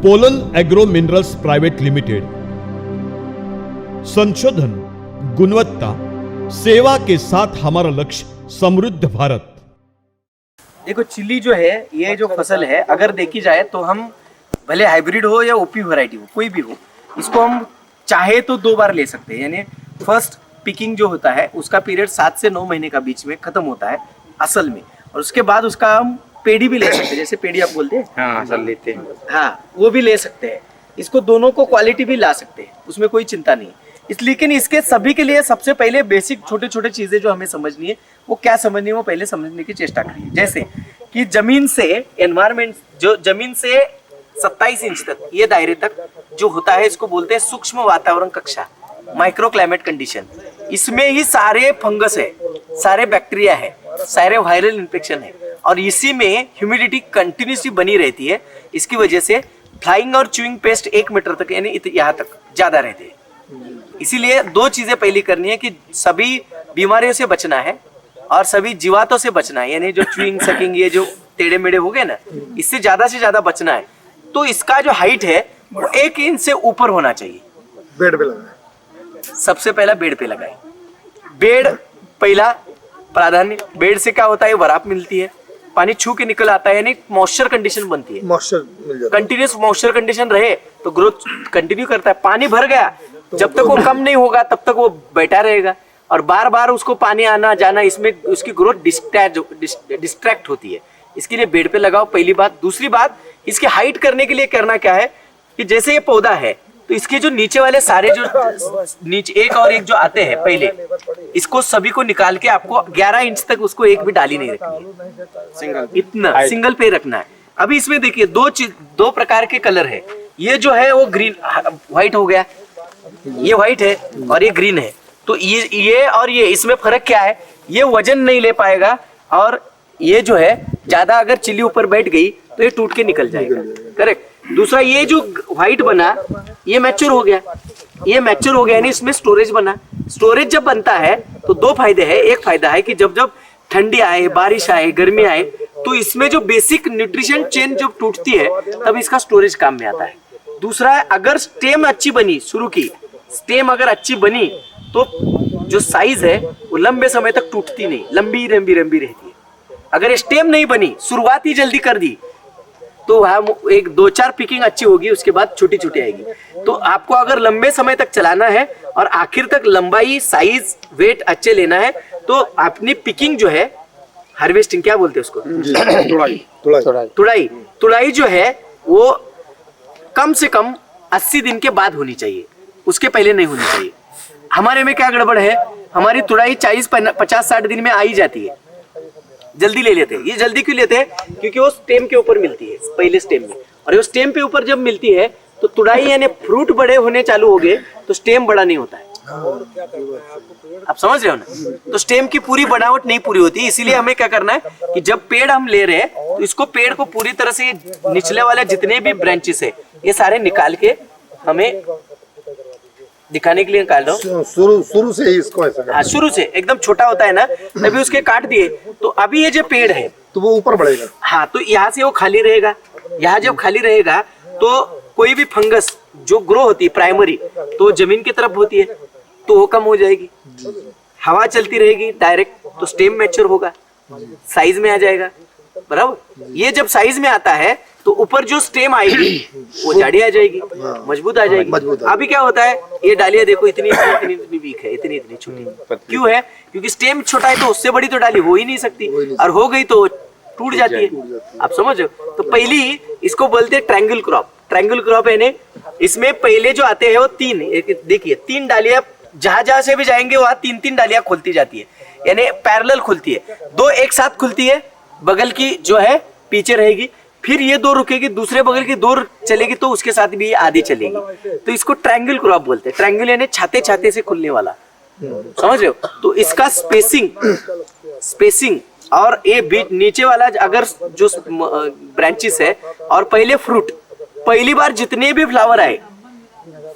Pollen agro minerals private limited. संशोधन, गुणवत्ता, सेवा के साथ हमारा लक्ष्य समृद्ध भारत। देखो चिल्ली जो है, ये जो फसल है अगर देखी जाए तो हम भले हाइब्रिड हो या ओपी वैरायटी हो, कोई भी हो, इसको हम चाहे तो 2 बार ले सकते हैं। यानी फर्स्ट पिकिंग जो होता है उसका पीरियड 7 से 9 महीने का बीच में खत्म होता है असल में, और उसके बाद उसका हम पेड़ी भी ले सकते हैं, जैसे पेड़ी आप बोलते हैं। हाँ सर, लेते हैं। हाँ, वो भी ले सकते हैं। इसको दोनों को क्वालिटी भी ला सकते हैं, उसमें कोई चिंता नहीं है। लेकिन इसके सभी के लिए सबसे पहले बेसिक छोटे छोटे चीजें जो हमें समझनी है, वो क्या समझनी है वो पहले समझने की चेष्टा करिए। जैसे कि जमीन से एनवायरमेंट, जो जमीन से 27 इंच तक ये दायरे तक जो होता है, इसको बोलते हैं सूक्ष्म वातावरण कक्षा, माइक्रो क्लाइमेट कंडीशन। इसमें ही सारे फंगस है, सारे बैक्टीरिया है, सारे वायरल इन्फेक्शन है, और इसी में ह्यूमिडिटी कंटिन्यूसली बनी रहती है। इसकी वजह से फ्लाइंग और च्यूइंग पेस्ट 1 मीटर तक यानी यहाँ तक ज्यादा रहते हैं। इसीलिए 2 चीजें पहली करनी है कि सभी बीमारियों से बचना है और सभी जीवातों से बचना है। यानी जो च्यूइंग सकिंग, ये जो टेढ़े मेढ़े हो गए ना, इससे ज्यादा बचना है। तो इसका जो हाइट है वो 1 इंच से ऊपर होना चाहिए। बेड पे लगाए, सबसे पहला बेड पे लगाए। बेड पहला प्राधान्य। बेड से क्या होता है, बरात मिलती है, पानी छू के निकल आता है, यानी मॉइस्चर कंडीशन बनती है। मॉइस्चर मिल जाता है। कंटिन्यूस मॉइस्चर कंडीशन रहे तो ग्रोथ कंटिन्यू करता है। पानी भर गया, जब तक वो कम नहीं होगा तब तक वो बैठा रहेगा, और बार बार उसको पानी आना जाना, इसमें उसकी ग्रोथ डिस्ट्रैक्ट होती है। इसके लिए बेड पे लगाओ, पहली बात। दूसरी बात, इसकी हाइट करने के लिए करना क्या है कि जैसे ये पौधा है तो इसके जो नीचे वाले सारे जो नीचे एक और एक जो आते हैं पहले, इसको सभी को निकाल के आपको 11 इंच तक उसको एक भी डाली नहीं रखनी है, सिंगल इतना सिंगल पे रखना है। अभी इसमें देखिए 2 प्रकार के कलर है। ये जो है वो ग्रीन व्हाइट हो गया, ये व्हाइट है और ये ग्रीन है। तो ये और ये, इसमें फर्क क्या है, ये वजन नहीं ले पाएगा, और ये जो है ज्यादा अगर चिल्ली ऊपर बैठ गई तो ये टूट के निकल जाएगा। करेक्ट। दूसरा, ये जो व्हाइट बना ये मैच्योर हो गया, ये मैच्योर हो गया यानी इसमें स्टोरेज बना। स्टोरेज जब बनता है तो 2 फायदे हैं। एक फायदा है कि जब जब ठंडी आए, बारिश आए, गर्मी आए, तो इसमें जो बेसिक न्यूट्रिशन चेन जब टूटती है तब इसका स्टोरेज काम में आता है। दूसरा है, अगर स्टेम अच्छी बनी, शुरू की स्टेम अगर अच्छी बनी तो जो साइज है वो लंबे समय तक टूटती नहीं, लंबी लंबी रहती है। अगर स्टेम नहीं बनी, शुरुआत ही जल्दी कर दी, तो वहाँ 1-2-4 पिकिंग अच्छी होगी, उसके बाद छोटी छोटी आएगी। तो आपको अगर लंबे समय तक चलाना है और आखिर तक लंबाई, साइज, वेट अच्छे लेना है, तो अपनी पिकिंग जो है, हार्वेस्टिंग क्या बोलते हैं उसको, तुड़ाई जो है वो कम से कम 80 दिन के बाद होनी चाहिए, उसके पहले नहीं होनी चाहिए। हमारे में क्या गड़बड़ है, हमारी तुड़ाई 40-50-60 दिन में आ ही जाती है, जल्दी ले लेते हैं। ये जल्दी क्यों लेते हैं, क्योंकि वो स्टेम के ऊपर मिलती है पहले स्टेम में, और वो स्टेम पे ऊपर जब मिलती है तो तुड़ाई यानी फ्रूट बड़े होने चालू हो गए तो स्टेम बड़ा नहीं होता है। आप समझ रहे हो ना, तो स्टेम की पूरी बनावट नहीं पूरी होती। इसीलिए हमें क्या करना है कि जब पेड़ हम ले रहे हैं तो इसको, पेड़ को पूरी तरह से निचले वाले जितने भी ब्रांचेस है ये सारे निकाल के हमें दिखाने के लिए निकाल रहा हूँ। शुरू से ही इसको ऐसा करना। हाँ, शुरू से एकदम छोटा होता है ना, तभी उसके काट दिए। तो अभी ये जो पेड़ है तो वो ऊपर बढ़ेगा। हाँ, तो यहाँ से वो खाली रहेगा। यहाँ जब खाली रहेगा तो कोई भी फंगस जो ग्रो होती है प्राइमरी, तो जमीन की तरफ होती है, तो वो कम हो जाएगी। हवा चलती रहेगी डायरेक्ट, तो स्टेम मैच्योर होगा, साइज में आ जाएगा। बराबर। ये जब साइज में आता है तो ऊपर जो स्टेम आएगी वो झाड़ी आ जाएगी, मजबूत आ जाएगी। अभी क्या होता है, ये डालियां देखो इतनी वीक है, इतनी छोटी। क्यों है, क्योंकि स्टेम छोटा है, तो उससे बड़ी तो डाली हो ही नहीं सकती, और हो गई तो टूट जाती है। आप समझ रहे हो। तो पहली इसको बोलते हैं ट्रायंगल क्रॉप। ट्रायंगल क्रॉप है ने, इसमें पहले जो आते हैं वो 3, देखिए 3 डालियां जहां से भी जाएंगे वहां 3-3 डालियां खुलती जाती है, यानी पैरेलल खुलती है। 2 एक साथ खुलती है, बगल की जो है पीछे रहेगी, फिर ये 2 रुकेगी, दूसरे बगल की 2 चलेगी, तो उसके साथ भी ये आधी चलेगी। तो इसको ट्रायंगल क्रॉप बोलते हैं। ट्रायंगल यानी छाते से खुलने वाला, समझ रहे हो। तो इसका स्पेसिंग और ये बीच नीचे वाला अगर जो ब्रांचेस है, और पहले फ्रूट, पहली बार जितने भी फ्लावर आए,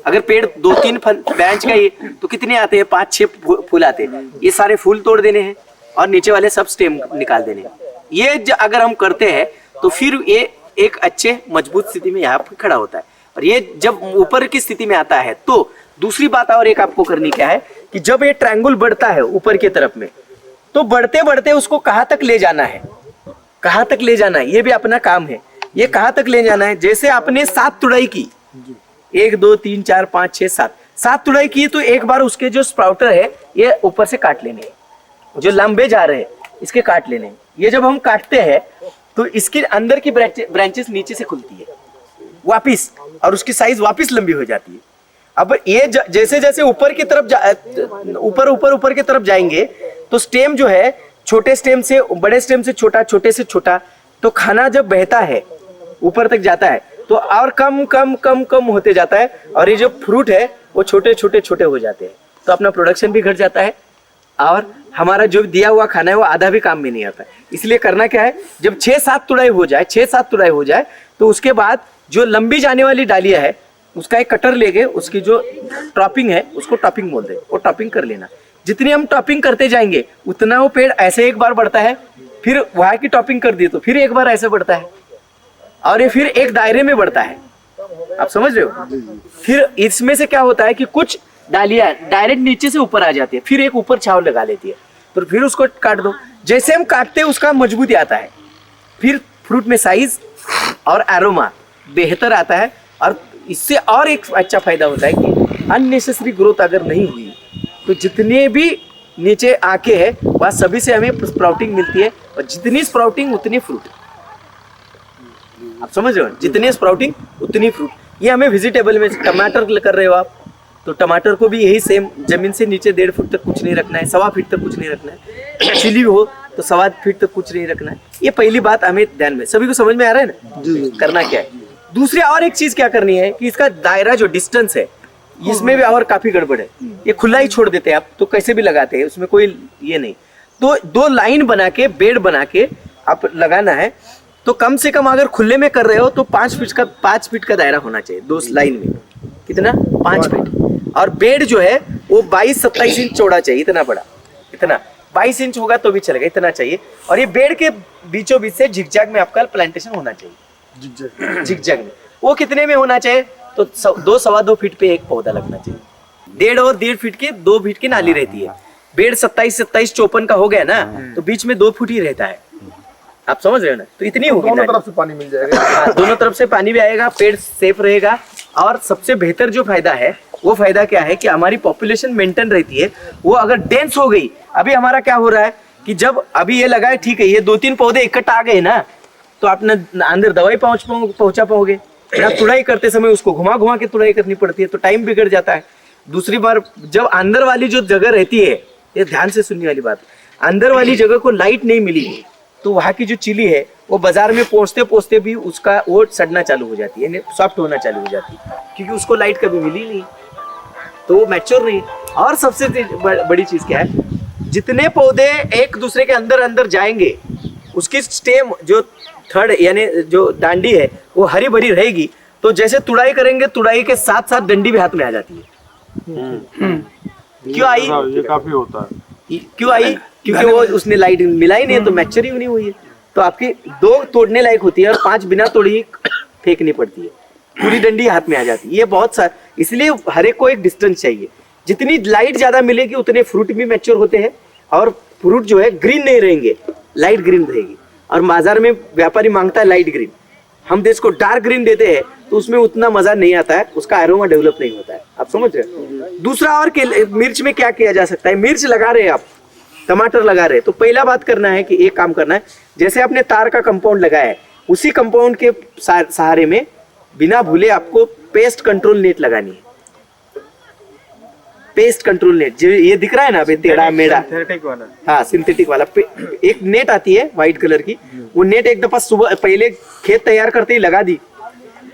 अगर पेड़ 2-3 ब्रांच का ये, तो कितने आते हैं, 5-6 फूल आते हैं। ये सारे फूल तोड़ देने हैं और नीचे वाले सब स्टेम निकाल देने हैं। ये अगर हम करते हैं तो फिर ये एक अच्छे मजबूत स्थिति में यहाँ पे खड़ा होता है। और ये जब ऊपर की स्थिति में आता है तो दूसरी बात और एक आपको करनी क्या है कि जब ये ट्रायंगल बढ़ता है ऊपर की तरफ में, तो बढ़ते बढ़ते उसको कहाँ तक ले जाना है, कहाँ तक ले जाना है, ये भी अपना काम है। ये कहाँ तक ले जाना है, जैसे आपने 7 तुड़ाई की, 1 2 3 4 5 6 7 तुड़ाई की, तो एक बार उसके जो स्प्राउटर है ये ऊपर से काट लेने हैं, जो लंबे जा रहे हैं इसके काट लेने हैं। ये जब हम काटते हैं तो इसके अंदर की ब्रांचेस नीचे से खुलती है वापिस, और उसकी साइज वापिस लंबी हो जाती है। अब ये जैसे जैसे ऊपर की तरफ ऊपर की तरफ जाएंगे तो स्टेम जो है छोटे स्टेम से बड़े स्टेम से छोटा, छोटे से छोटा, तो खाना जब बहता है ऊपर तक जाता है तो और कम कम कम कम होते जाता है, और ये जो फ्रूट है वो छोटे छोटे छोटे हो जाते हैं। तो अपना प्रोडक्शन भी घट जाता है और हमारा जो दिया हुआ खाना है वो आधा भी काम में नहीं आता। इसलिए करना क्या है, जब 6-7 तुड़ाई हो जाए, 6-7 तुड़ाई हो जाए तो उसके बाद जो लंबी जाने वाली डालियां है उसका एक कटर लेके उसकी जो टॉपिंग है उसको टॉपिंग बोलते हैं, वो टॉपिंग कर लेना। जितनी हम टॉपिंग करते जाएंगे उतना वो पेड़ ऐसे एक बार बढ़ता है, फिर वहां की टॉपिंग कर दी तो फिर एक बार ऐसे बढ़ता है, और ये फिर एक दायरे में बढ़ता है। आप समझ रहे हो? फिर इसमें से क्या होता है कि कुछ डालियां डायरेक्ट नीचे से ऊपर आ जाती है, फिर एक ऊपर छाव लगा लेती है, तो फिर उसको काट दो। जैसे हम काटते हैं उसका मजबूती आता है, फिर फ्रूट में साइज और एरोमा बेहतर आता है। और इससे और एक अच्छा फायदा होता है कि अननेसेसरी ग्रोथ अगर नहीं हुई तो जितने भी नीचे आके है वह सभी से हमें स्प्राउटिंग मिलती है, और जितनी स्प्राउटिंग उतनी फ्रूट। आप समझ रहे हो? जितनी स्प्राउटिंग उतनी फ्रूट। ये हमें वेजिटेबल में टमाटर कर रहे हो आप, तो टमाटर को भी यही सेम, जमीन से नीचे 1.5 फुट तक कुछ नहीं रखना है, 1.25 फीट तक कुछ नहीं रखना है। चिली हो तो 1.25 फीट तक कुछ नहीं रखना है। ये पहली बात हमें ध्यान में, सभी को समझ में आ रहा है ना करना क्या है। दूसरी और एक चीज क्या करनी है कि इसका दायरा जो डिस्टेंस है इसमें भी और काफी गड़बड़ है। ये खुला ही छोड़ देते हैं आप, तो कैसे भी लगाते हैं, उसमें कोई ये नहीं। तो 2 लाइन बना के, बेड बना के आप लगाना है, तो कम से कम अगर खुले में कर रहे हो तो 5 फीट का दायरा होना चाहिए 2 लाइन में। कितना? 5 फीट। और बेड जो है वो 22-27 इंच चौड़ा चाहिए, इतना बड़ा, इतना 22 इंच होगा तो भी चलेगा, इतना चाहिए। और ये बेड के बीचों बीच से झिकझैक में आपका प्लांटेशन होना चाहिए। झिकझैक में वो कितने में होना चाहिए? तो 2-2.25 फीट पे एक पौधा लगना चाहिए। 1.5 और 1.5 फीट की 2 फीट की नाली रहती है। बेड 27-27-54 का हो गया ना, तो बीच में 2 फुट ही रहता है। आप समझ रहे हो ना? तो इतनी होगी, दोनों तरफ से पानी मिल जाएगा। हाँ, दोनों तरफ से पानी भी आएगा, पेड़ सेफ रहेगा। और सबसे बेहतर जो फायदा है वो फायदा क्या है कि हमारी पॉपुलेशन मेंटेन रहती है। वो अगर डेंस हो गई, अभी हमारा क्या हो रहा है कि जब अभी ये लगा है, ठीक है, ये 2-3 पौधे इकट्ठा आ गए ना, तो आप ना अंदर दवाई पहुंचा पाओगे ना, तुड़ाई करते समय उसको घुमा घुमा के तुड़ाई करनी पड़ती है, तो टाइम बिगड़ जाता है। दूसरी बार जब अंदर वाली जो जगह रहती है, ये ध्यान से सुनने वाली बात, अंदर वाली जगह को लाइट नहीं मिली तो वहाँ की जो चिली है वो बाजार में पहुंचते पहुंचते भी उसका वो सड़ना चालू हो जाती है, सॉफ्ट होना चालू हो जाती है, क्योंकि उसको लाइट कभी मिली नहीं, तो वो मैच्योर नहीं। और सबसे बड़ी चीज क्या है, जितने पौधे एक दूसरे के अंदर अंदर जाएंगे उसकी स्टेम जो थर्ड यानी जो डांडी है वो हरी भरी रहेगी, तो जैसे तुड़ाई करेंगे तुड़ाई के साथ साथ डंडी भी हाथ में आ जाती है। क्यों आई? ये काफी होता है। क्यों आई? क्योंकि वो उसने लाइट मिला ही नहीं है, तो मैच्योर ही नहीं हुई है। तो आपकी 2 तोड़ने लायक होती है और 5 बिना तोड़ी ही फेंकनी पड़ती है, पूरी डंडी हाथ में आ जाती है। ये बहुत सारा, इसलिए हर एक को एक डिस्टेंस चाहिए। जितनी लाइट ज्यादा मिलेगी उतने फ्रूट भी मैच्योर होते हैं, और फ्रूट जो है ग्रीन नहीं रहेंगे, लाइट ग्रीन रहेगी। और बाजार में व्यापारी मांगता है लाइट ग्रीन, हम देश को डार्क ग्रीन देते हैं तो उसमें उतना मजा नहीं आता है, उसका एरोमा डेवलप नहीं होता है। आप समझ रहे हो? दूसरा और मिर्च में क्या किया जा सकता है, मिर्च लगा रहे हैं आप, टमाटर लगा रहे हैं, तो पहला बात करना है कि एक काम करना है, जैसे आपने तार का कंपाउंड लगाया है उसी कंपाउंड के सहारे में बिना भूले आपको पेस्ट कंट्रोल नेट लगानी है। पेस्ट कंट्रोल नेट जो ये दिख रहा है ना अभी टेढ़ा मेढ़ा, सिंथेटिक वाला, हाँ सिंथेटिक वाला एक नेट आती है व्हाइट कलर की, वो नेट एक दफा सुबह पहले खेत तैयार करते ही लगा दी,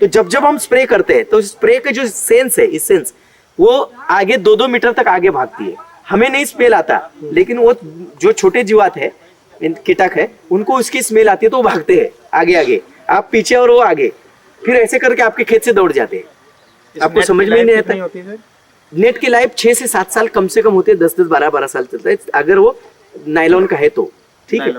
तो जब जब हम स्प्रे करते हैं तो स्प्रे के जो सेंस है, इस सेंस वो आगे 2-2 मीटर तक आगे भागती है। हमें नहीं स्मेल आता, लेकिन वो जो छोटे जीवात है, कीटक है, उनको उसकी स्मेल आती है तो वो भागते हैं आगे आगे, आप पीछे और वो आगे, फिर ऐसे करके आपके खेत से दौड़ जाते हैं। आपको समझ में नहीं आता। नेट की लाइफ 6 से 7 साल कम से कम होते हैं, 10-10 12-12 साल चलता है अगर वो नायलॉन का है तो, ठीक है।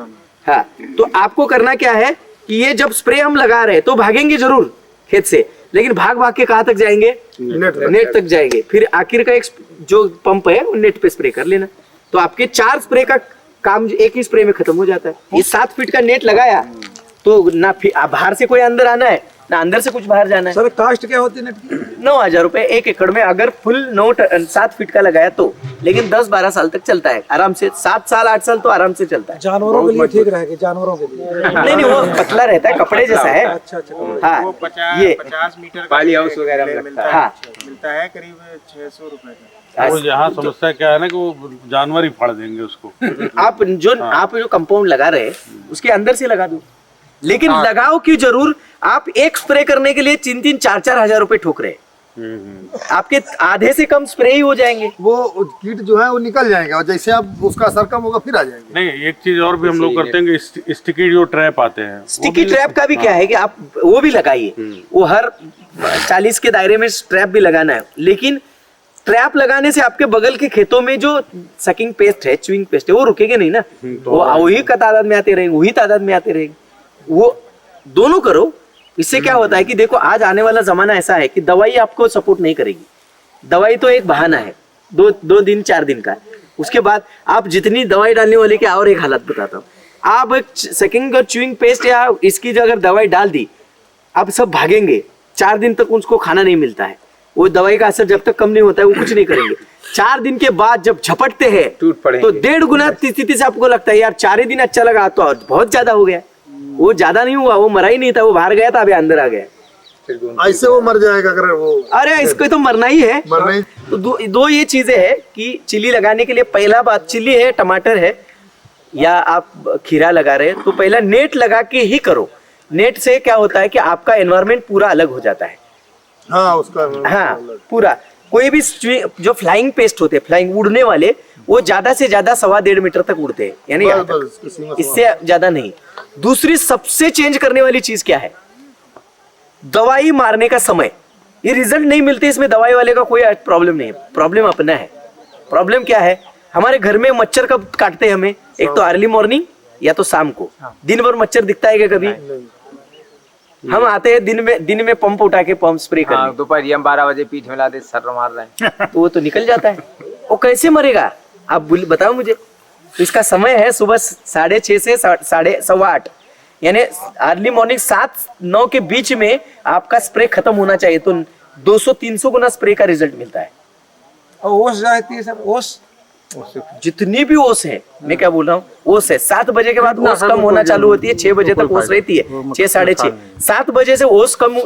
हाँ, तो आपको करना क्या है कि ये जब स्प्रे हम लगा रहे हैं तो भागेंगे जरूर खेत से, लेकिन भाग भाग के कहाँ तक जाएंगे, नेट तक जाएंगे। फिर आखिर का एक जो पंप है वो नेट पे स्प्रे कर लेना, तो आपके 4 स्प्रे का काम एक ही स्प्रे में खत्म हो जाता है। ये 7 फीट का नेट लगाया तो ना बाहर से कोई अंदर आना है ना अंदर से कुछ बाहर जाना है। सर कास्ट क्या होती है नेट की? 9,000 रुपए 1 एकड़ में, अगर फुल 7 फीट का लगाया तो, लेकिन 10-12 साल तक चलता है आराम से, 7 साल 8 साल तो आराम से चलता है। जानवरों के लिए ठीक रहेगा, जानवरों के लिए नहीं वो पतला रहता है, कपड़े जैसा है। अच्छा हाँ, वो 50 मीटर पाली हाउस वगैरह में लगता है। हाँ। मिलता है करीब 600 रुपए का। वो यहाँ समस्या क्या है ना कि वो जानवर ही फाड़ देंगे उसको। आप जो कंपाउंड लगा रहे हैं उसके अंदर से लगा दो, लेकिन लगाओ क्यों जरूर। आप एक स्प्रे करने के लिए 3-3, 4-4 हजार रुपए ठोक रहे हैं, आपके आधे से कम स्प्रे ही हो जाएंगे। वो कीट जो है वो निकल जाएंगे और जैसे आप उसका असर कम होगा फिर आ जाएंगे। नहीं, एक चीज और भी हम लोग करते हैं कि स्टिकी जो ट्रैप आते हैं, स्टिकी ट्रैप का भी क्या है कि आप वो भी लगाइए, वो हर 40 के दायरे में ट्रैप भी लगाना है, लेकिन ट्रैप लगाने से आपके बगल के खेतों में जो सकिंग पेस्ट है, च्यूइंग पेस्ट है, वो रुकेंगे नहीं ना, वो वही का तादाद में आते रहेंगे, वही तादाद में आते रहेंगे। वो दोनों करो, इससे क्या होता है कि देखो आज आने वाला जमाना ऐसा है कि दवाई आपको सपोर्ट नहीं करेगी। दवाई तो एक बहाना है, 2 दिन 4 दिन का, उसके बाद आप जितनी दवाई डालने वाले की और एक हालत बताता हूँ। आप एक सकिंग और च्यूइंग पेस्ट या इसकी अगर दवाई डाल दी, आप सब भागेंगे, 4 दिन तक उसको खाना नहीं मिलता है, वो दवाई का असर जब तक कम नहीं होता है वो कुछ नहीं करेंगे। 4 दिन के बाद जब झपटते हैं टूट पड़ेंगे। तो 1.5 गुना स्थिति से आपको लगता है यार 4 ही दिन अच्छा लगा, तो बहुत ज्यादा हो गया। वो ज्यादा नहीं हुआ, वो मरा ही नहीं था, वो बाहर गया था, अभी अंदर आ गया। ऐसे वो मर जाएगा अगर वो, अरे इसको तो मरना ही है। मरना ही। तो दो ये चीजें हैं कि चिली लगाने के लिए, पहला बात चिली है, टमाटर है, या आप खीरा लगा रहे हैं तो पहला नेट लगा के ही करो। नेट से क्या होता है कि आपका एनवायरमेंट पूरा अलग हो जाता है। हाँ उसका, हाँ पूरा। कोई भी जो फ्लाइंग पेस्ट होते हैं, फ्लाइंग उड़ने वाले, वो ज्यादा से ज्यादा 1.25 मीटर तक उड़ते हैं, यानी यहाँ तक, इससे ज्यादा नहीं। दूसरी सबसे चेंज करने वाली चीज क्या है, दवाई मारने का समय। ये रिजल्ट नहीं मिलते, इसमें दवाई वाले का कोई प्रॉब्लम नहीं है, प्रॉब्लम अपना है। प्रॉब्लम क्या है, हमारे घर में मच्छर कब काटते हैं हमें, एक तो अर्ली मॉर्निंग या तो शाम को। दिन भर मच्छर दिखता है क्या कभी? हम आते हैं दिन में पंप उठा के पंप स्प्रे करने, दोपहर 12 बजे पीठ मिला दे सर मार रहे हैं तो वो तो निकल जाता है। वो कैसे मरेगा आप बताओ मुझे। तो इसका समय है सुबह 6:30 से 8:15, यानी अर्ली मॉर्निंग 7-9 के बीच में आपका स्प्रे खत्म होना चाहिए, तो 200-300 गुना स्प्रे का रिजल्ट मिलता है। और ओस जाती है सर, ओस जितनी भी ओस है, मैं क्या बोल रहा हूँ, ओस है 7 बजे के बाद ओस कम होना चालू होती है, 6 बजे तक ओस रहती है, 6-6:30। 7 बजे से ओस कम,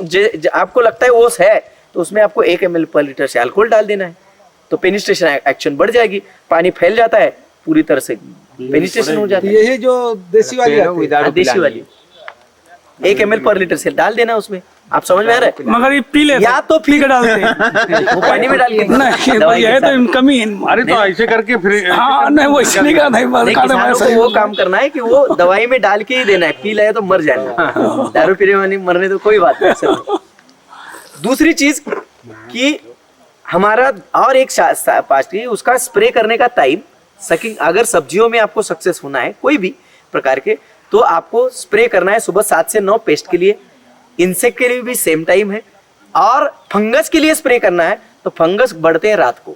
आपको लगता है ओस है तो उसमें आपको 1 ml पर लीटर से अल्कोहल डाल देना है, तो पेनिस्ट्रेशन एक्शन बढ़ जाएगी, पानी फैल जाता है पूरी तरह से, पेनिस्ट्रेशन हो जाता है। यही जो देसी वाली आती है, देशी वाली 1 ml पर लीटर से डाल देना उसमें। आप समझ में आ रहा है? मगर ये पी लेते या तो पी के डालते हैं वो पानी में डाल के नहीं, दवाई ये के तो साथ। कमी है। अरे तो ऐसे करके फिर हाँ नहीं, वो इसलिए कहा था, नहीं, किसानों को वो काम करना है कि वो दवाई में डाल के ही देना है, पी लाए तो मर जाएगा, दारू पीने वाली मरने तो कोई बात नहीं। दूसरी चीज कि हमारा और एक पास्ट की उसका स्प्रे करने का टाइम, सकिंग, अगर सब्जियों में आपको सक्सेस होना है कोई भी प्रकार के, तो आपको स्प्रे करना है सुबह 7 से 9 पेस्ट के लिए, इंसेक्ट के लिए भी सेम टाइम है, और फंगस के लिए स्प्रे करना है तो फंगस बढ़ते हैं रात को,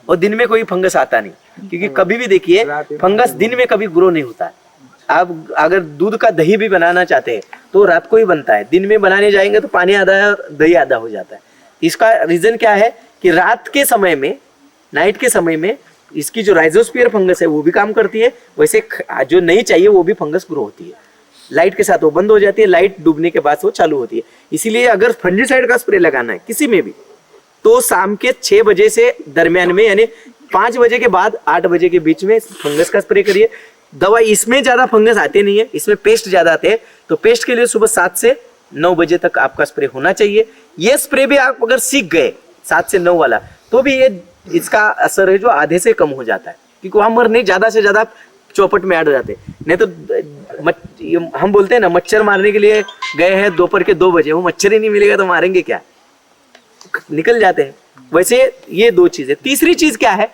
और दिन में कोई फंगस आता नहीं, क्योंकि कभी भी देखिए फंगस दिन में कभी ग्रो नहीं होता है। आप अगर दूध का दही भी बनाना चाहते हैं तो रात को ही बनता है, दिन में बनाने जाएंगे तो पानी आधा है और दही आधा हो जाता है। इसका रीजन क्या है कि रात के समय में, नाइट के समय में इसकी जो राइजोस्फीयर फंगस है वो भी काम करती है, वैसे जो नहीं चाहिए वो भी फंगस ग्रो होती है। लाइट के साथ वो बंद हो जाती है, लाइट डूबने के बाद वो चालू होती है। इसीलिए अगर फंजीसाइड का स्प्रे लगाना है किसी में भी, तो शाम के 6 बजे से दरमियान में, यानी 5 बजे के बाद 8 बजे के बीच में फंगस का स्प्रे करिए। दवाई इसमें ज्यादा फंगस आते नहीं है, इसमें पेस्ट ज्यादा आते हैं, तो पेस्ट के लिए सुबह 7 से 9 बजे तक आपका स्प्रे होना चाहिए। ये स्प्रे भी आप अगर सीख गए 7 से 9 वाला, तो भी ये इसका असर है जो आधे से कम हो जाता है, क्योंकि वहां मरने ज्यादा से ज्यादा चौपट में ऐड हो जाते हैं। नहीं तो हम बोलते हैं ना, मच्छर मारने के लिए गए हैं दोपहर के 2 बजे, वो मच्छर ही नहीं मिलेगा तो मारेंगे क्या, निकल जाते हैं। वैसे ये 2 चीजें। तीसरी चीज क्या है,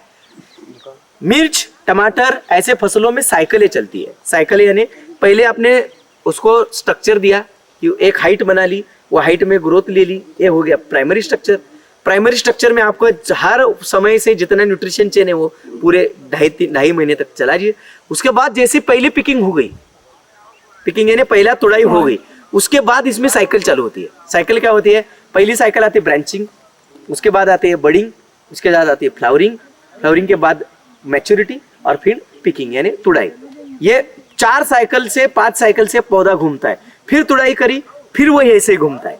मिर्च, टमाटर, ऐसे फसलों में साइकिलें चलती है। साइकिल यानी पहले आपने उसको स्ट्रक्चर दिया कि एक हाइट बना ली, वो हाइट में ग्रोथ ले ली, ये हो गया प्राइमरी स्ट्रक्चर। प्राइमरी स्ट्रक्चर में आपको हर समय से जितना न्यूट्रिशन चेन है वो पूरे 2.5 महीने तक चला जाइए। उसके बाद जैसे पहले पिकिंग हो गई, पिकिंग यानी पहला तुड़ाई हो गई, उसके बाद इसमें साइकिल चालू होती है। साइकिल क्या होती है? पहली साइकिल आती है ब्रांचिंग, उसके बाद आती है बडिंग, उसके बाद आती है फ्लावरिंग, फ्लावरिंग के बाद मैच्योरिटी और फिर पिकिंग यानी तुड़ाई। ये 4 साइकिल से 5 साइकिल से पौधा घूमता है, फिर तुड़ाई करी, फिर वही ऐसे घूमता है,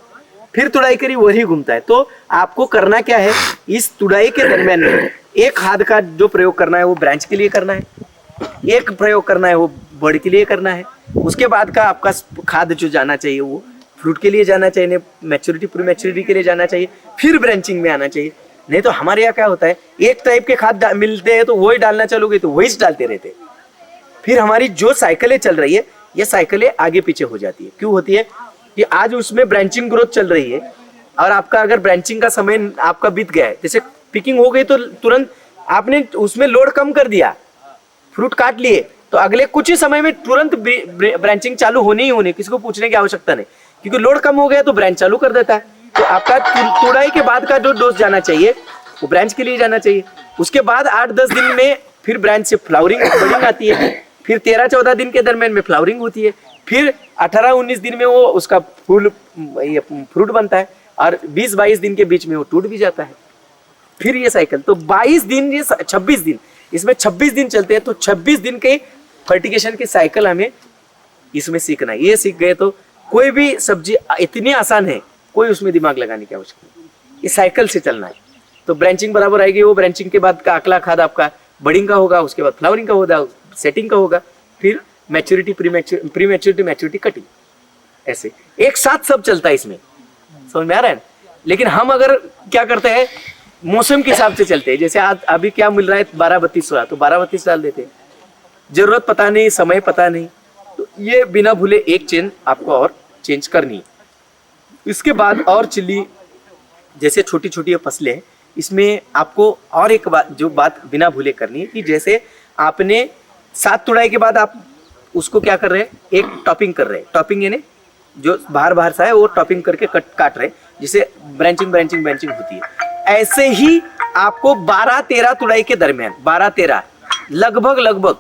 फिर तुड़ाई करी वही घूमता है। तो आपको करना क्या है, इस तुड़ाई के दरमियान में एक खाद का जो प्रयोग करना है वो ब्रांच के लिए करना है, एक प्रयोग करना है वो बड़ के लिए करना है, उसके बाद का आपका खाद जो जाना चाहिए वो फ्रूट के लिए जाना चाहिए, मैच्योरिटी प्री मैच्योरिटी के लिए जाना चाहिए, फिर ब्रांचिंग में आना चाहिए। नहीं तो हमारे यहाँ क्या होता है, एक टाइप के खाद मिलते हैं तो वही डालना चलोगे तो वही डालते रहते, फिर हमारी जो साइकिलें चल रही है ये साइकिलें आगे पीछे हो जाती है। क्यों होती है कि आज उसमें ब्रांचिंग ग्रोथ चल रही है और आपका अगर ब्रांचिंग का समय आपका बीत गया है, जैसे पिकिंग हो गई तो तुरंत आपने उसमें लोड कम कर दिया, फ्रूट काट लिए, तो अगले कुछ ही समय में तुरंत ब्रांचिंग चालू होनी ही होनी, किसी को पूछने की आवश्यकता नहीं, क्योंकि लोड कम हो गया तो ब्रांच चालू कर देता है। तो आपका तुड़ाई के बाद का जो डोज जाना चाहिए वो ब्रांच के लिए जाना चाहिए। उसके बाद 8-10 दिन में फिर ब्रांच से फ्लावरिंग बडिंग आती है, फिर 13-14 दिन के दरमियान में फ्लावरिंग होती है, फिर 18-19 दिन में वो उसका फ्रूट बनता है और 20-22 दिन के बीच में वो टूट भी जाता है। फिर ये साइकिल तो 22 दिन, ये 26 दिन, इसमें 26 दिन चलते हैं। तो 26 दिन के फर्टिगेशन की साइकिल हमें इसमें सीखना है। ये सीख गए तो कोई भी सब्जी इतनी आसान है, कोई उसमें दिमाग लगाने की आवश्यकता नहीं, ये साइकिल से चलना है। तो ब्रांचिंग बराबर आएगी, वो ब्रांचिंग के बाद का अगला खाद आपका बडिंग का होगा, उसके बाद फ्लावरिंग का होगा, सेटिंग का होगा, फिर maturity pre maturity maturity cutting, ऐसे एक साथ सब चलता है इसमें। समझ में आ रहा है? लेकिन हम अगर क्या करते हैं, मौसम के हिसाब से चलते हैं। जैसे आज अभी क्या मिल रहा है 12-32 तो 12-32 डाल देते हैं, जरूरत पता नहीं, समय पता नहीं, तो ये बिना भूले एक चेन आपको और चेंज करनी है। इसके बाद और चिल्ली जैसे छोटी छोटी फसलें हैं, इसमें आपको और एक बात बिना भूले करनी है कि जैसे आपने 7 तुड़ाई के बाद आप उसको क्या कर रहे हैं, एक टॉपिंग कर रहे हैं। टॉपिंग यानी जो बाहर सा है वो टॉपिंग करके काट रहे हैं, जिसे ब्रांचिंग होती है। ऐसे ही आपको 12-13 तुड़ाई के दरमियान, 12-13 लगभग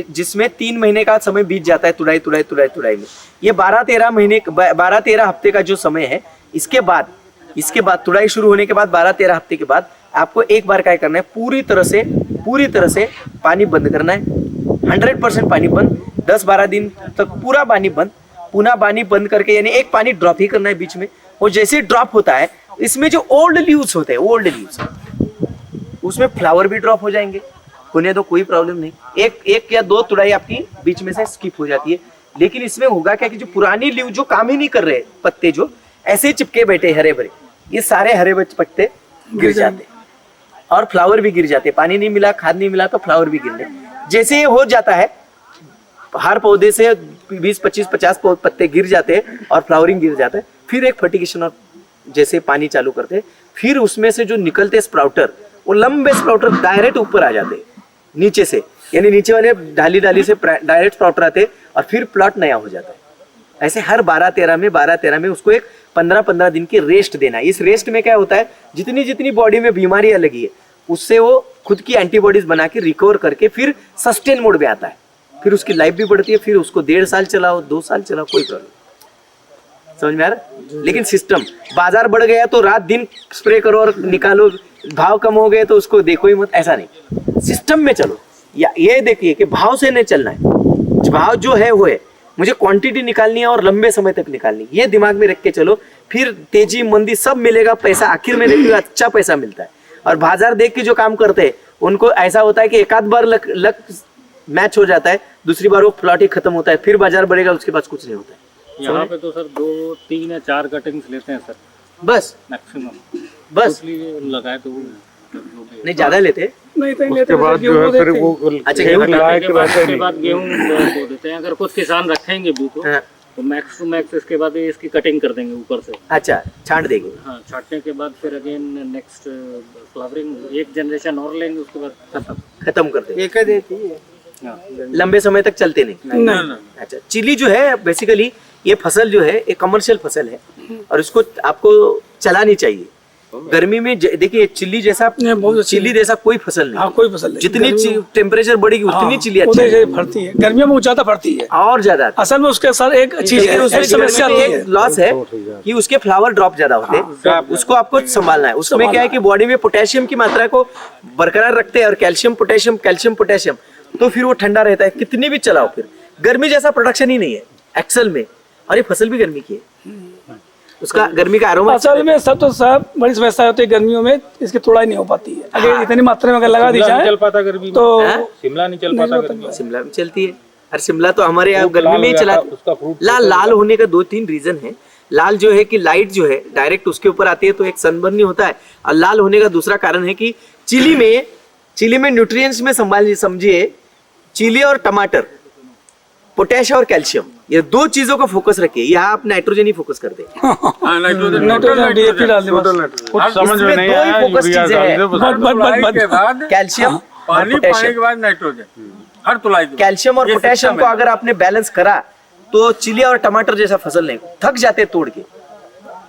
जिसमें 3 महीने का समय बीत जाता है तुड़ाई में, ये 12-13 हफ्ते का जो समय है, इसके बाद तुड़ाई शुरू होने के बाद 12-13 हफ्ते के बाद आपको एक बार क्या करना है, पूरी तरह से पानी बंद करना है। 100% पानी बंद, 10-12 दिन तक पूरा पानी बंद, पुनः पानी बंद करके यानी एक पानी ड्रॉप ही करना है बीच में। और जैसे ड्रॉप होता है, इसमें जो ओल्ड लीव्स होते हैं, उसमें फ्लावर भी ड्रॉप हो जाएंगे, होने तो कोई प्रॉब्लम नहीं। एक या 2 तुड़ाई आपकी बीच में से स्किप हो जाती है। लेकिन इसमें होगा क्या कि जो पुरानी लीव जो काम ही नहीं कर रहे, पत्ते जो ऐसे चिपके बैठे हरे भरे, ये सारे हरे भरे पत्ते गिर जाते और फ्लावर भी गिर जाते। पानी नहीं मिला, खाद नहीं मिला तो फ्लावर भी गिर जाते। जैसे ये हो जाता है, हर पौधे से 20-25-50 पत्ते गिर जाते हैं और फ्लावरिंग गिर जाता है, फिर एक फर्टिगेशन और जैसे पानी चालू करते हैं, फिर उसमें से जो निकलते स्प्राउटर, वो लंबे स्प्राउटर डायरेक्ट ऊपर आ जाते हैं नीचे से, यानी नीचे वाले डाली से डायरेक्ट स्प्राउटर आते और फिर प्लॉट नया हो जाता है। ऐसे हर 12-13 में उसको एक 15-15 दिन की रेस्ट देना है। इस रेस्ट में क्या होता है, जितनी बॉडी में बीमारियां लगी है उससे वो खुद की एंटीबॉडीज बना के रिकवर करके फिर सस्टेन मोड में आता है, फिर उसकी लाइफ भी बढ़ती है, फिर उसको 1.5 साल चलाओ, 2 साल चलाओ, कोई प्रॉब्लम। समझ में आ रहा? लेकिन सिस्टम, बाजार बढ़ गया तो रात दिन स्प्रे करो और निकालो, भाव कम हो गए तो उसको देखो ही मत, ऐसा नहीं। सिस्टम में चलो, या ये देखिए कि भाव से नहीं चलना है, भाव जो है वो है, मुझे क्वांटिटी निकालनी है और लंबे समय तक निकालनी है, ये दिमाग में रख के चलो। फिर तेजी मंदी सब मिलेगा, पैसा आखिर में देखिए अच्छा पैसा मिलता है। और बाजार देख के जो काम करते हैं उनको ऐसा होता है कि एक आध बार लक मैच हो जाता है, दूसरी बार वो प्लॉट ही खत्म होता है, फिर बाजार बढ़ेगा, उसके बाद कुछ नहीं होता है। यहाँ पे तो सर 2, 3 या 4 कटिंग्स लेते हैं सर, बस मैक्सिमम, बस लगाए तो नहीं ज्यादा लेते। नहीं तो उसके बाद जो है फिर वो अच्छा, गेहूं लगाए के बाद उसके बाद गेहूँ बो देते हैं। अगर कुछ किसान रखेंगे भी तो मैक्स टू मैक्स इसके बाद इसकी कटिंग कर देंगे ऊपर से। अच्छा, छांट देंगे। हाँ, छांटने के बाद फिर अगेन नेक्स्ट फ्लावरिंग, एक जनरेशन और लेंगे, उसके बाद खत्म कर देंगे। एक देती है लंबे समय तक चलते नहीं। अच्छा, चिली जो है बेसिकली ये फसल जो है एक कमर्शियल फसल है और इसको आपको चलानी चाहिए। गर्मी में देखिए चिल्ली जैसा कोई फसल नहीं। हाँ, कोई फसल नहीं। जितनी टेम्परेचर बढ़ेगी उतनी चिल्ली अच्छी है। फड़ती है, गर्मियों में ज्यादा फड़ती है और ज्यादा। असल में उसके साथ एक चीज है, एक समस्या एक लॉस है कि उसके फ्लावर ड्रॉप ज्यादा होते हैं, उसको आपको संभालना है। उसमें क्या है कि बॉडी में पोटेशियम की मात्रा को बरकरार रखते हैं और कैल्शियम पोटेशियम, तो फिर वो ठंडा रहता है कितनी भी चलाओ। फिर गर्मी जैसा प्रोडक्शन ही नहीं है एक्सल में, और ये फसल भी गर्मी की है, उसका गर्मी का आरोमा। असल में सब बड़ी समस्या होती है गर्मियों में, इसकी तोड़ाई नहीं हो पाती है। अगर इतनी मात्रा में अगर लगा दी जाए चल पाता गर्मी में, तो शिमला नहीं चल पाता गर्मी में। शिमला में चलती है, और शिमला तो हमारे यहाँ गर्मी में ही चला। लाल होने का 2-3 रीजन है। लाल जो है कि लाइट जो है डायरेक्ट उसके ऊपर आती है तो एक सनबर्न नहीं होता है, और लाल होने का दूसरा कारण है कि चिली में न्यूट्रिएंट्स में समझिए चिली और टमाटर, पोटेशियम और कैल्शियम, ये 2 चीजों को फोकस रखिए। यहाँ आप नाइट्रोजन ही फोकस कर दे। नाइट्रोजन डीएपी डाल दे बस। कुछ समझ में नहीं आया, फोकस यूरिया चीजें डाल हैं। दे बस। कैल्शियम पानी के बाद नाइट्रोजन हर तुलाई। कैल्शियम और पोटेशियम को अगर आपने बैलेंस करा तो चिली और टमाटर जैसा फसल नहीं, थक जाते तोड़ के,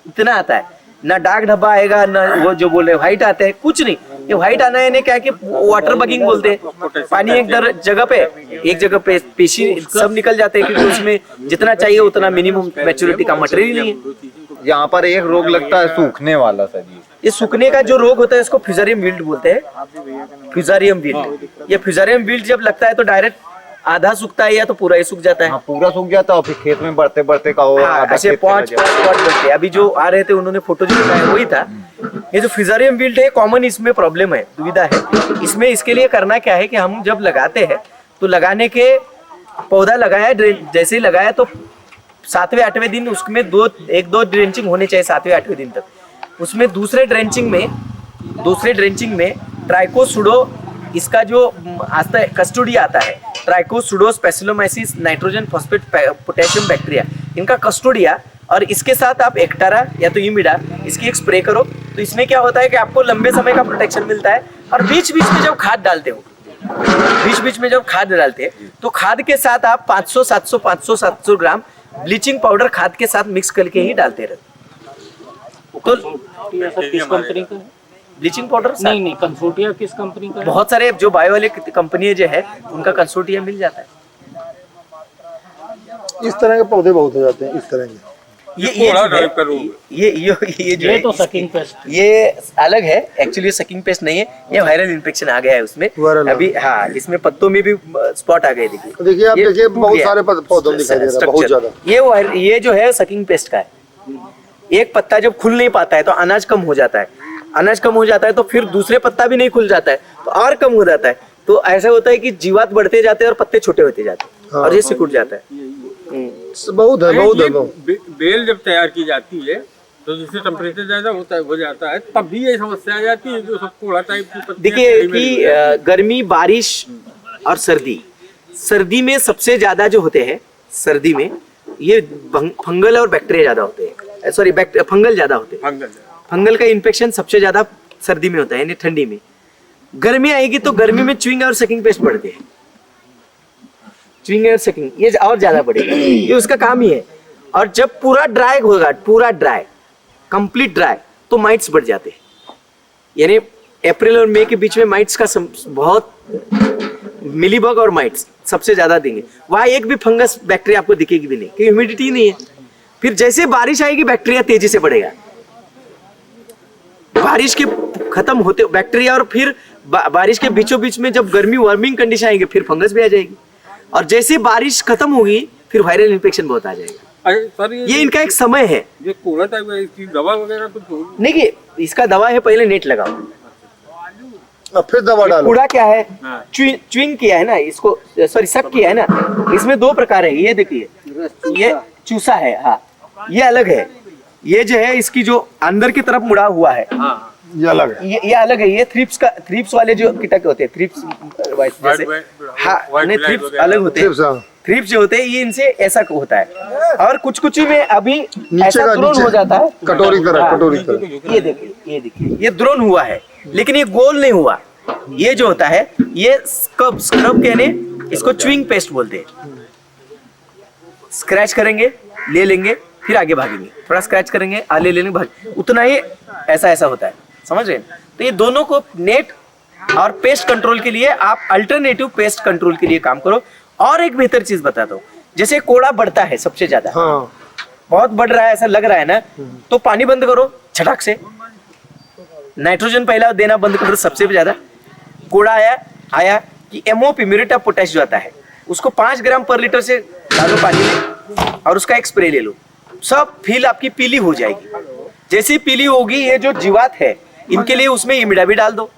इतना आता है। ना दाग धब्बा आएगा, ना वो जो बोले व्हाइट आते हैं, कुछ नहीं। ये व्हाइट आना है क्या कि वाटर बगिंग बोलते हैं, पानी एक जगह पे पेशी सब निकल जाते हैं क्योंकि उसमें जितना चाहिए उतना मिनिमम मैच्योरिटी का मटेरियल नहीं है। यहाँ पर एक रोग लगता है सूखने वाला सर जी। ये सूखने का जो रोग होता है इसको फ्यूजारियम विल्ट बोलते हैं। फ्यूजारियम विल्ट, ये फ्यूजारियम विल्ट जब लगता है तो डायरेक्ट आधा सूखता है या तो पूरा ही सूख जाता है। हाँ, पूरा सूख जाता है और फिर खेत में बढ़ते का वो ऐसे 5 बढ़ते। अभी जो आ रहे थे उन्होंने फोटो जो दिखाया वही था। ये जो फ्यूजारियम विल्ट है कॉमन, इसमें प्रॉब्लम है, दुविधा है इसमें। इसके लिए करना क्या है कि हम जब लगाते हैं तो लगाने के पौधा लगाया, जैसे ही लगाया तो 7वें-8वें दिन उसमें 1-2 ड्रेंचिंग होने चाहिए 7वें-8वें दिन तक। उसमें दूसरे ड्रेंचिंग में ट्राइकोसुडो, इसका जो आता है कस्टोडिया आता है, ट्राइकोसुडो स्पेसिलोमाइसिस नाइट्रोजन फॉस्फेट पोटेशियम बैक्टीरिया, इनका कस्टोडिया, और इसके साथ आप एक्टारा या तो इमिडा इसकी एक स्प्रे करो। तो इसमें क्या होता है कि आपको लंबे समय का प्रोटेक्शन मिलता है। और बीच बीच में जब खाद डालते हैं तो खाद के साथ आप 500-700 ग्राम ब्लीचिंग पाउडर खाद के साथ मिक्स करके ही डालते रहते। तो किस कंपनी का है? ब्लीचिंग पाउडर नहीं, कंसोर्टिया किस कंपनी का है? बहुत सारे जो बायो वाले कंपनी जो है उनका कंसोर्टिया मिल जाता है। इस तरह के पौधे बहुत हो जाते हैं, इस तरह के। ये तो सकिंग पेस्ट, ये अलग है एक्चुअली, सकिंग पेस्ट नहीं है, ये वायरल इन्फेक्शन आ गया है उसमें अभी। हाँ, इसमें पत्तों में भी स्पॉट आ गए। देखिए आप देखिए बहुत सारे पौधों दिखाई दे रहा है, बहुत ज्यादा। ये जो है सकिंग पेस्ट का है। एक पत्ता जब खुल नहीं पाता है तो अनाज कम हो जाता है, तो फिर दूसरे पत्ता भी नहीं खुल जाता है तो और कम हो जाता है। तो ऐसा होता है कि जीवात बढ़ते जाते हैं और पत्ते छोटे होते जाते हैं और ये सिकुड़ जाता है। बहुत है। बेल जब तैयार की जाती है तो जिससे टेम्परेचर ज्यादा हो जाता है तब भी ये समस्या आ जाती है जो सब कोड़ा टाइप की पत्तियां। देखिए कि गर्मी, बारिश और सर्दी में सबसे ज्यादा जो होते हैं, सर्दी में ये फंगल और बैक्टीरिया ज्यादा होते हैं, सॉरी फंगल ज्यादा होते हैं। फंगल का इन्फेक्शन सबसे ज्यादा सर्दी में होता है, यानी ठंडी में। गर्मी आएगी तो गर्मी में च्युइंग और सकिंग पेस्ट बढ़ते हैं, च्युइंग और सकिंग ये और ज्यादा बढ़ेगा, ये उसका काम ही है। और जब पूरा ड्राई होगा, कंप्लीट ड्राई, तो माइट्स बढ़ जाते हैं। यानी अप्रैल और मई के बीच में माइट्स का बहुत, मिलीबग और माइट्स सबसे ज्यादा देंगे। वहां एक भी फंगस बैक्टीरिया आपको दिखेगी भी नहीं, क्योंकि ह्यूमिडिटी नहीं है। फिर जैसे बारिश आएगी बैक्टीरिया तेजी से बढ़ेगा, बारिश के खत्म होते बैक्टीरिया, और फिर बारिश के बीचों बीच में जब गर्मी वार्मिंग कंडीशन आएगी फिर फंगस भी आ जाएगी, और जैसे बारिश खत्म होगी फिर वायरल इन्फेक्शन बहुत आ जाएगा। सर ये इनका एक समय है। ये कोड़ा टाइप की दवा वगैरह कुछ नहीं, इसका दवा है पहले नेट लगाओ फिर दवा डालो। कूड़ा क्या है, च्युइंग किया है ना इसको, सॉरी सक किया है ना। इसमें 2 प्रकार है, ये देखिए, ये चूसा है, हाँ ये अलग है। ये जो है इसकी जो अंदर की तरफ मुड़ा हुआ है, ये अलग है। ये अलग है। ये थ्रिप्स वाले जो कीटक होते हैं, थ्रिप्स जैसे, हाँ नहीं थ्रिप्स अलग होते हैं। थ्रिप्स जो होते हैं ये इनसे ऐसा होता है, और कुछ में अभी ऐसा द्रोण हो जाता है, कटोरी तरह। ये देखिए ये द्रोण हुआ है, लेकिन ये गोल नहीं हुआ। ये जो होता है ये स्क्रब कहने इसको च्युइंग पेस्ट बोलते हैं। स्क्रैच करेंगे, ले लेंगे, फिर आगे भागेंगे, थोड़ा स्क्रैच करेंगे, ले लेंगे, भाग, उतना ही ऐसा ऐसा होता है, समझ रहे हैं? तो ये दोनों को नेट और पेस्ट कंट्रोल के लिए आप अल्टरनेटिव पेस्ट कंट्रोल के लिए काम करो। और एक बेहतर चीज बताता हूँ, जैसे कोड़ा बढ़ता है सबसे ज्यादा, बहुत बढ़ रहा है ऐसा लग रहा है ना, तो पानी बंद करो झटक से, नाइट्रोजन पहला देना बंद करो। सबसे ज्यादा कोड़ा आया कि MOP म्यूरेट ऑफ पोटैश जो आता है उसको 5 ग्राम पर लीटर से डालो पानी में और उसका एक स्प्रे ले लो, सब फील आपकी पीली हो जाएगी। जैसी पीली होगी, ये जो जीवात है इनके लिए उसमें इमिडा भी डाल दो,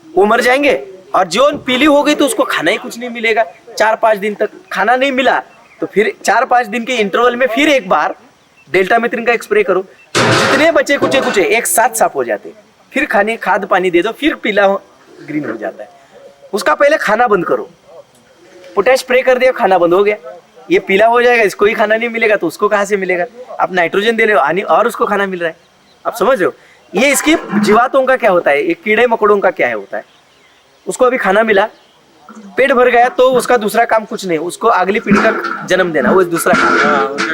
वो मर जाएंगे। और जो पीली हो गई तो उसको खाना ही कुछ नहीं मिलेगा। 4-5 दिन तक खाना नहीं मिला तो फिर 4-5 दिन के इंटरवल में फिर एक बार डेल्टामेथ्रिन का स्प्रे करो, जितने बचे कुचे एक साथ साफ हो जाते, फिर खाने खाद पानी दे दो, फिर पीला ग्रीन हो जाता है। उसका पहले खाना बंद करो, पोटैश स्प्रे कर दिया, खाना बंद हो गया, ये पीला हो जाएगा, इसको ही खाना नहीं मिलेगा तो उसको कहाँ से मिलेगा? आप नाइट्रोजन दे रहे हो और उसको खाना मिल रहा है, आप समझ रहे हो? ये इसकी जीवातों का क्या होता है, एक कीड़े मकोड़ों का क्या है होता है, उसको अभी खाना मिला, पेट भर गया तो उसका दूसरा काम कुछ नहीं, उसको अगली पीढ़ी का जन्म देना, वो दूसरा काम,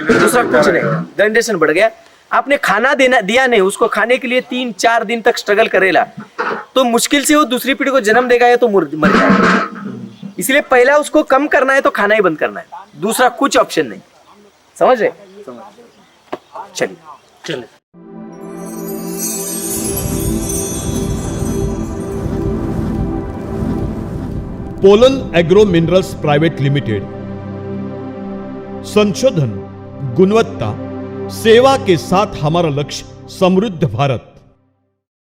दूसरा कुछ नहीं, जनरेशन बढ़ गया। आपने खाना दिया नहीं, उसको खाने के लिए 3-4 दिन तक स्ट्रगल करेला तो मुश्किल से वो दूसरी पीढ़ी को जन्म देगा या तो मर जाएगा। इसलिए पहला उसको कम करना है तो खाना ही बंद करना है, दूसरा कुछ ऑप्शन नहीं, समझ रहे? चलिए। Pollen agro minerals private limited, संशोधन, गुणवत्ता, सेवा के साथ हमारा लक्ष्य समृद्ध भारत।